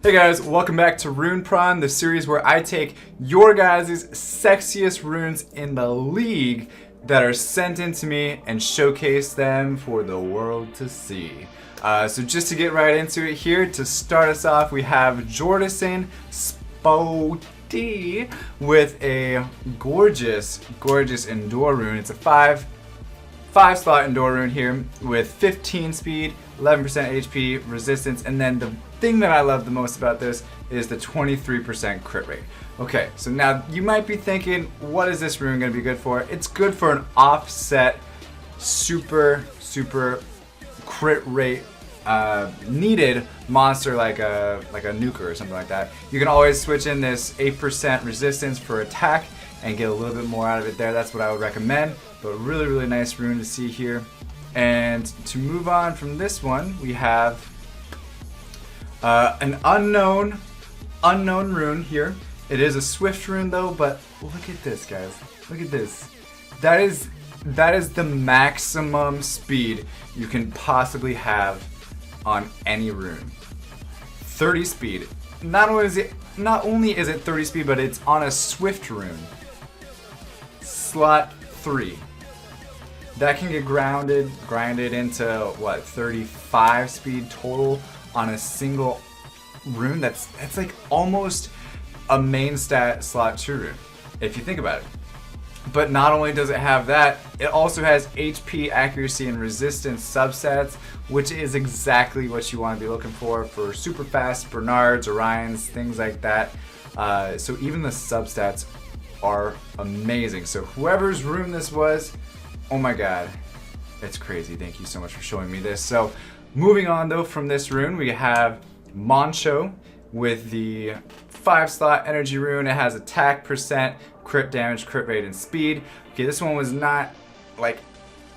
Hey guys, welcome back to Rune Pr0n, the series where I take your guys' sexiest runes in the league that are sent in to me and showcase them for the world to see. So just to get right into it here, to start us off, we have Jordison SPD with a gorgeous Endure rune. It's a 5-slot Endure rune here with 15 speed, 11% HP, resistance, and then the thing that I love the most about this is the 23% crit rate. Okay, so now you might be thinking, what is this rune going to be good for? It's good for an offset, super crit rate needed monster like a nuker or something like that. You can always switch in this 8% resistance for attack and get a little bit more out of it there. That's what I would recommend. But really nice rune to see here. And to move on from this one, we have an unknown rune here. It is a swift rune though, but look at this, guys. Look at this. That is the maximum speed you can possibly have on any rune. 30 speed. Not only is it 30 speed, but it's on a swift rune. Slot 3. That can get grinded into what, 35 speed total on a single rune. That's like almost a main stat slot 2 rune, if you think about it. But not only does it have that, it also has HP, accuracy, and resistance subsets, which is exactly what you want to be looking for super fast Bernards, Orions, things like that. So even the substats are amazing. So whoever's rune this was, oh my god, it's crazy. Thank you so much for showing me this. So moving on though from this rune, we have Moncho with the 5-slot energy rune. It has attack percent, crit damage, crit rate, and speed. Okay, this one was not like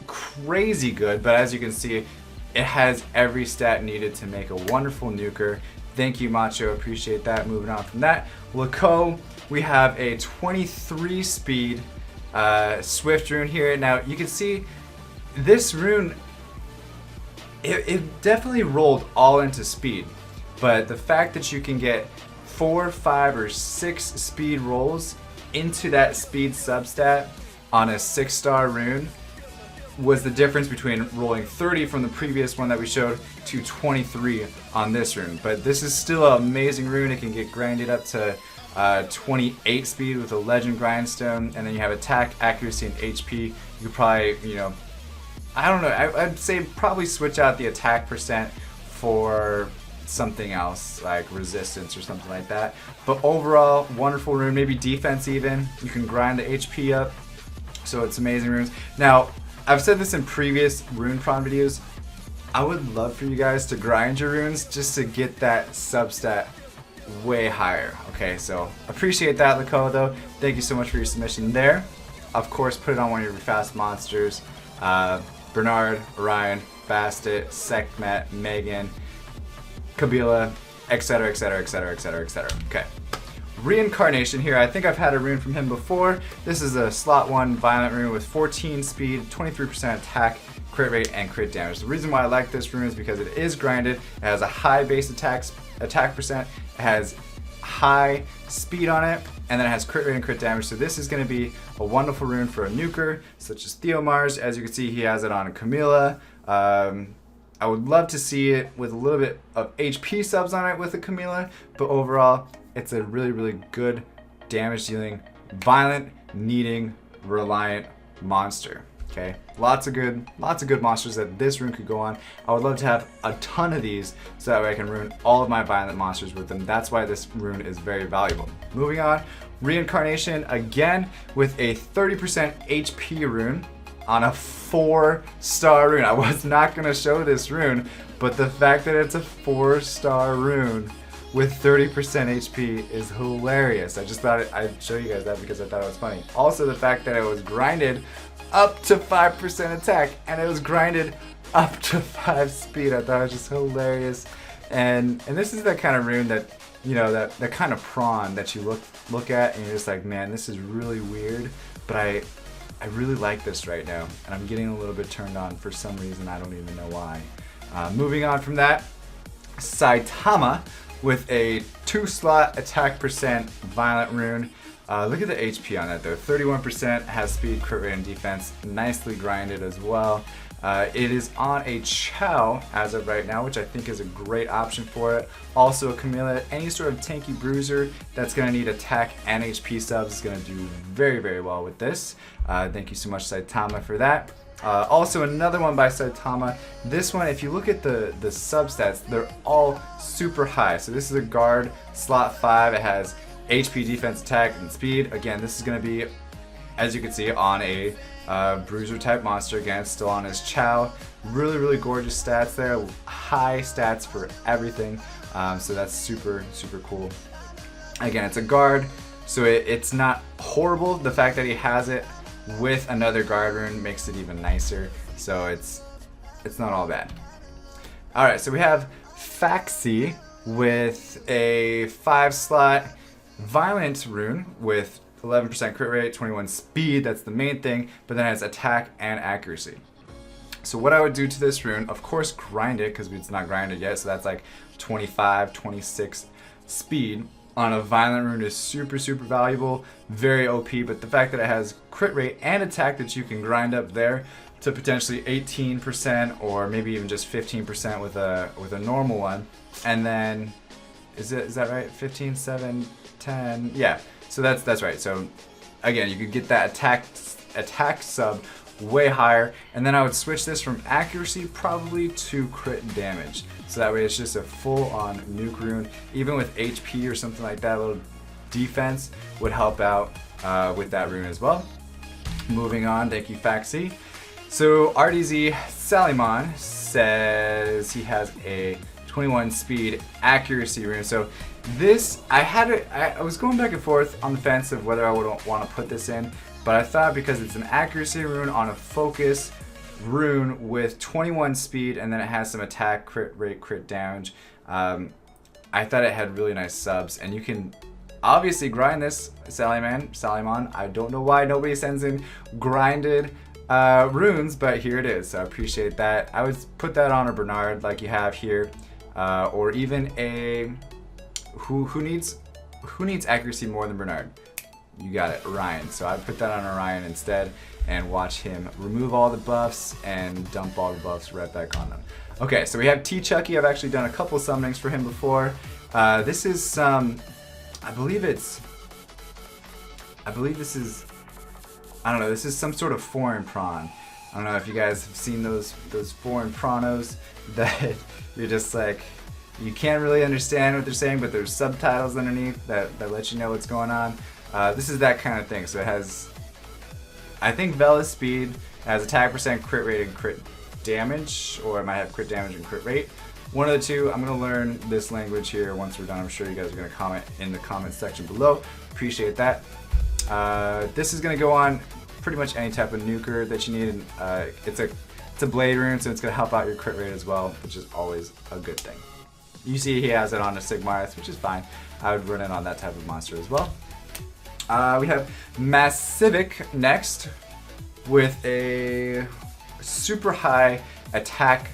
crazy good, but as you can see, it has every stat needed to make a wonderful nuker. Thank you, Macho. Appreciate that. Moving on from that, Laco, we have a 23 speed swift rune here. Now you can see this rune, it definitely rolled all into speed, but the fact that you can get 4, 5, or 6 speed rolls into that speed substat on a 6-star rune was the difference between rolling 30 from the previous one that we showed to 23 on this rune. But this is still an amazing rune. It can get grinded up to 28 speed with a legend grindstone, and then you have attack, accuracy, and HP. You could probably, I don't know, I'd say probably switch out the attack percent for something else like resistance or something like that. But overall, wonderful rune. Maybe defense even. You can grind the HP up, so it's amazing runes. Now, I've said this in previous Rune Pr0n videos. I would love for you guys to grind your runes just to get that substat way higher. Okay, so appreciate that, Laco, though. Thank you so much for your submission there. Of course, put it on one of your fast monsters. Bernard, Orion, Bastet, Sekhmet, Megan, Kabila, etc. Okay. Reincarnation here. I think I've had a rune from him before. This is a slot 1 violent rune with 14 speed, 23% attack, crit rate, and crit damage. The reason why I like this rune is because it is grinded. It has a high base attack percent. It has high speed on it, and then it has crit rate and crit damage. So this is going to be a wonderful rune for a nuker such as Theomars. As you can see, he has it on Camilla. I would love to see it with a little bit of HP subs on it with a Camilla, but overall, it's a really good damage dealing, violent, needing, reliant monster. Okay, lots of good monsters that this rune could go on. I would love to have a ton of these so that way I can rune all of my violent monsters with them. That's why this rune is very valuable. Moving on, Reincarnation again with a 30% HP rune on a 4-star rune. I was not going to show this rune, but the fact that it's a 4-star rune with 30% HP is hilarious. I just thought I'd show you guys that because I thought it was funny. Also, the fact that it was grinded up to 5% attack and it was grinded up to 5 speed, I thought it was just hilarious. And this is that kind of rune that, that kind of Pr0n that you look at and you're just like, man, this is really weird, but I really like this right now, and I'm getting a little bit turned on for some reason. I don't even know why. Moving on from that, Saitama with a 2-slot attack percent violent rune. Look at the HP on that though, 31%, has speed, crit rate, and defense, nicely grinded as well. It is on a Chow as of right now, which I think is a great option for it. Also a Camilla, any sort of tanky bruiser that's going to need attack and HP subs is going to do very, very well with this. Thank you so much, Saitama, for that. Also another one by Saitama. This one, if you look at the substats, they're all super high. So this is a guard, slot 5. It has HP, defense, attack, and speed. Again, this is going to be, as you can see, on a bruiser type monster. Again, still on his Chow. Really, really gorgeous stats there. High stats for everything. So that's super, super cool. Again, it's a guard, so it's not horrible. The fact that he has it with another guard rune makes it even nicer. So it's not all bad. All right, so we have Faxi with a 5-slot violent rune with 11% crit rate, 21 speed, that's the main thing, but then it has attack and accuracy. So what I would do to this rune, of course grind it, because it's not grinded yet, so that's like 25, 26 speed on a violent rune is super, super valuable, very OP, but the fact that it has crit rate and attack that you can grind up there to potentially 18% or maybe even just 15% with a normal one, and then is that right? 15, 7, 10, yeah. So that's right. So again, you could get that attack sub way higher, and then I would switch this from accuracy probably to crit damage. So that way it's just a full-on nuke rune. Even with HP or something like that, a little defense would help out with that rune as well. Moving on, thank you, Faxi. So RDZ Salimon says he has a 21 speed accuracy rune. So this, I was going back and forth on the fence of whether I would want to put this in, but I thought because it's an accuracy rune on a focus rune with 21 speed, and then it has some attack, crit rate, crit damage, I thought it had really nice subs, and you can obviously grind this, Salimon. I don't know why nobody sends in grinded runes, but here it is, so I appreciate that. I would put that on a Bernard like you have here, or even a who needs accuracy more than Bernard? You got it, Ryan. So I'd put that on Orion instead and watch him remove all the buffs and dump all the buffs right back on them. Okay, so we have T Chucky. I've actually done a couple summonings for him before. This is some, I believe this is, I don't know, this is some sort of foreign prawn. I don't know if you guys have seen those foreign pranos that you're just like, you can't really understand what they're saying, but there's subtitles underneath that let you know what's going on. This is that kind of thing. So it has, I think, Vela speed, it has attack percent, crit rate, and crit damage, or it might have crit damage and crit rate. One of the two. I'm going to learn this language here once we're done. I'm sure you guys are going to comment in the comment section below. Appreciate that. This is going to go on pretty much any type of nuker that you need. It's a blade rune, so it's going to help out your crit rate as well, which is always a good thing. You see he has it on a Sigmarith, which is fine. I would run it on that type of monster as well. We have Massivic next with a super high attack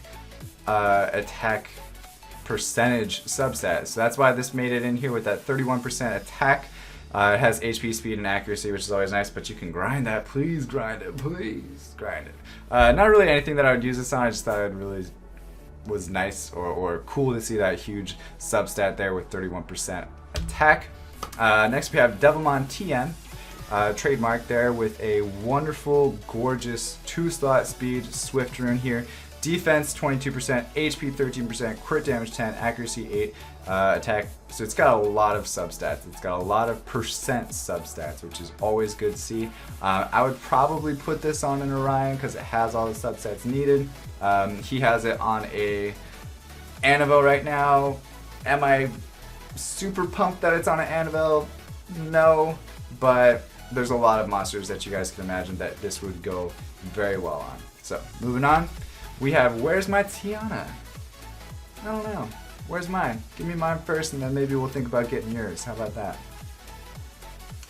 percentage subset. So that's why this made it in here with that 31% attack. It has HP, speed, and accuracy, which is always nice, but you can grind that. Please grind it. Please grind it. Not really anything that I would use this on. I just thought it really was nice or cool to see that huge substat there with 31% attack. Next we have Devilmon TN, trademark there with a wonderful, gorgeous 2-slot speed Swift rune here. Defense 22%, HP 13%, crit damage 10, accuracy 8, attack. So it's got a lot of substats. It's got a lot of percent substats, which is always good to see. I would probably put this on an Orion because it has all the substats needed. He has it on a Annabelle right now. Am I super pumped that it's on an Annabelle? No, but there's a lot of monsters that you guys can imagine that this would go very well on. So moving on, we have Where's My Tiana? I don't know. Where's mine? Give me mine first, and then maybe we'll think about getting yours. How about that?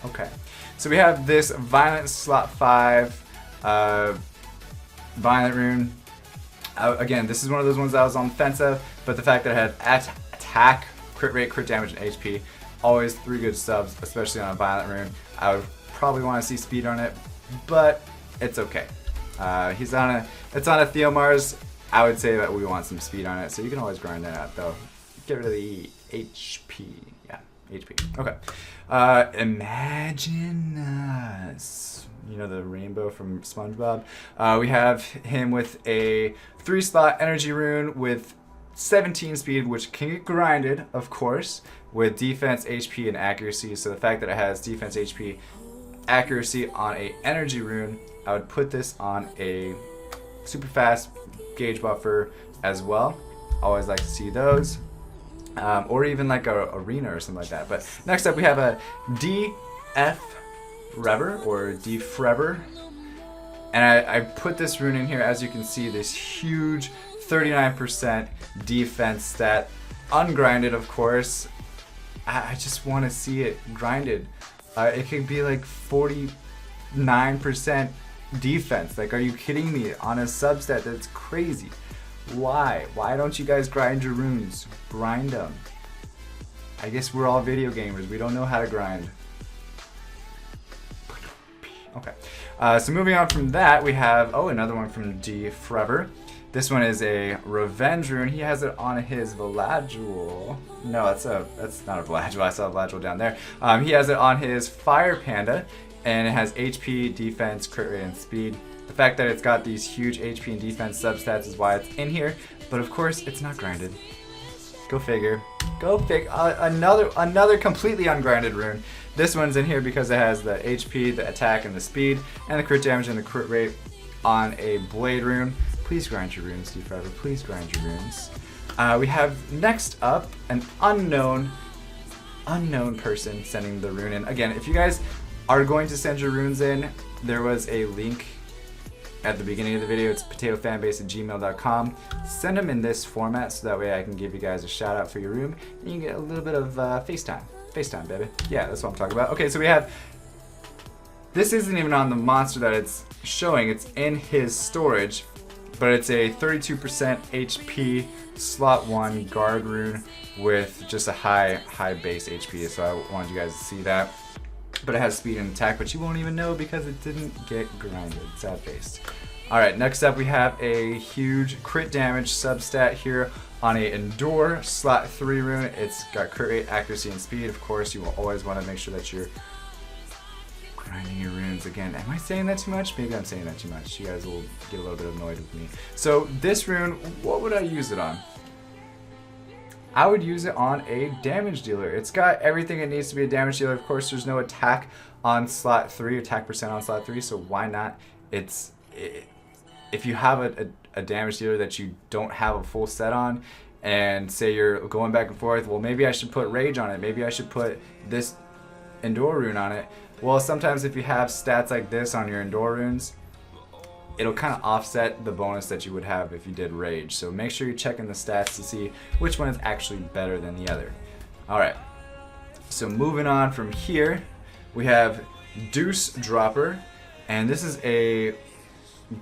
Okay, so we have this Violent Slot 5 Violent Rune. Again, this is one of those ones that I was on the fence of, but the fact that it had attack, crit rate, crit damage, and HP. Always 3 good subs, especially on a violent rune. I would probably want to see speed on it, but it's okay. It's on a Theomars. I would say that we want some speed on it, so you can always grind that out though. Get rid of the HP. Yeah, HP. Okay. Imagine us. You know the rainbow from SpongeBob? We have him with a 3-slot energy rune with 17 speed, which can get grinded, of course, with defense, HP, and accuracy. So the fact that it has defense, HP, accuracy on a energy rune, I would put this on a super fast gauge buffer as well. Always like to see those. Or even like a arena or something like that. But next up we have a DF Rever or Defrever. And I put this rune in here, as you can see, this huge 39% defense stat. Ungrinded, of course. I just want to see it grinded. It could be like 49% defense. Like, are you kidding me? On a substat, that's crazy. Why? Why don't you guys grind your runes? Grind them. I guess we're all video gamers. We don't know how to grind. Okay. So moving on from that, we have, another one from Defrever. This one is a Revenge rune. He has it on his Veladjul. No, that's not a Veladjul. I saw a Veladjul down there. He has it on his Fire Panda, and it has HP, defense, crit rate, and speed. The fact that it's got these huge HP and defense substats is why it's in here, but of course it's not grinded. Go figure. Go figure. Another completely ungrinded rune. This one's in here because it has the HP, the attack, and the speed, and the crit damage and the crit rate on a blade rune. Please grind your runes, Defrever. Please grind your runes. We have next up an unknown person sending the rune in. Again, if you guys are going to send your runes in, there was a link at the beginning of the video. It's potatofanbase@gmail.com. Send them in this format so that way I can give you guys a shout out for your rune and you get a little bit of FaceTime. FaceTime, baby. Yeah, that's what I'm talking about. Okay, so we have, this isn't even on the monster that it's showing, it's in his storage, but it's a 32% HP slot 1 guard rune with just a high base HP, so I wanted you guys to see that. But it has speed and attack, but you won't even know because it didn't get grinded. Sad face. Alright, next up we have a huge crit damage substat here on a Endure slot 3 rune. It's got crit rate, accuracy, and speed. Of course, you will always want to make sure that you're grinding your runes. Again, am I saying that too much? Maybe I'm saying that too much. You guys will get a little bit annoyed with me. So this rune, what would I use it on? I would use it on a damage dealer. It's got everything it needs to be a damage dealer. Of course, there's no attack on slot 3, attack percent on slot 3, so why not? If you have a damage dealer that you don't have a full set on, and say you're going back and forth, well, maybe I should put Rage on it. Maybe I should put this Endure rune on it. Well, sometimes if you have stats like this on your Endure runes, it'll kind of offset the bonus that you would have if you did Rage. So make sure you're checking the stats to see which one is actually better than the other. Alright, so moving on from here, we have Deuce Dropper, and this is a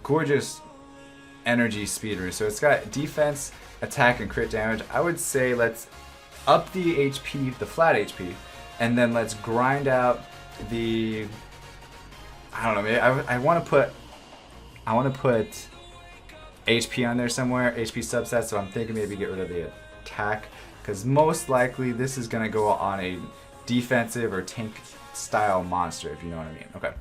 gorgeous energy speed rune. So it's got defense, attack, and crit damage. I would say let's up the HP, the flat HP, and then let's grind out the, I don't know, maybe I want to put HP on there somewhere, HP subset, so I'm thinking maybe get rid of the attack, because most likely this is going to go on a defensive or tank style monster, if you know what I mean. Okay,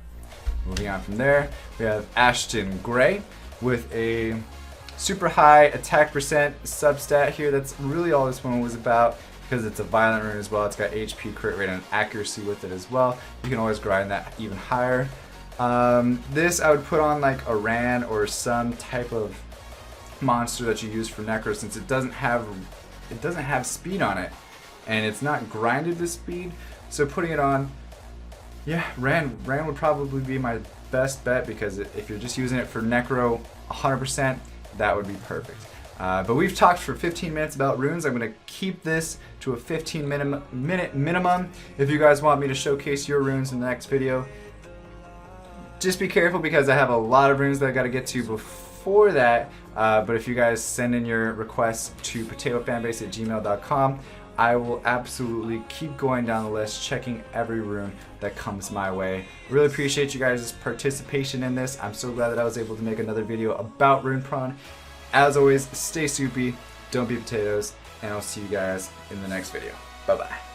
moving on from there, we have Ashton Gray with a super high attack percent substat here. That's really all this one was about, because it's a violent rune as well. It's got HP, crit rate, and accuracy with it as well. You can always grind that even higher. This I would put on like a Pr0n or some type of monster that you use for Necro, since it doesn't have speed on it, and it's not grinded to speed. So putting it on, yeah, Pr0n would probably be my best bet, because if you're just using it for Necro 100%, that would be perfect. But we've talked for 15 minutes about runes. I'm going to keep this to a 15-minute minimum. If you guys want me to showcase your runes in the next video, just be careful, because I have a lot of runes that I got to get to before that. But if you guys send in your requests to potatofanbase@gmail.com, I will absolutely keep going down the list, checking every rune that comes my way. Really appreciate you guys' participation in this. I'm so glad that I was able to make another video about Rune Pr0n. As always, stay soupy, don't be potatoes, and I'll see you guys in the next video. Bye bye.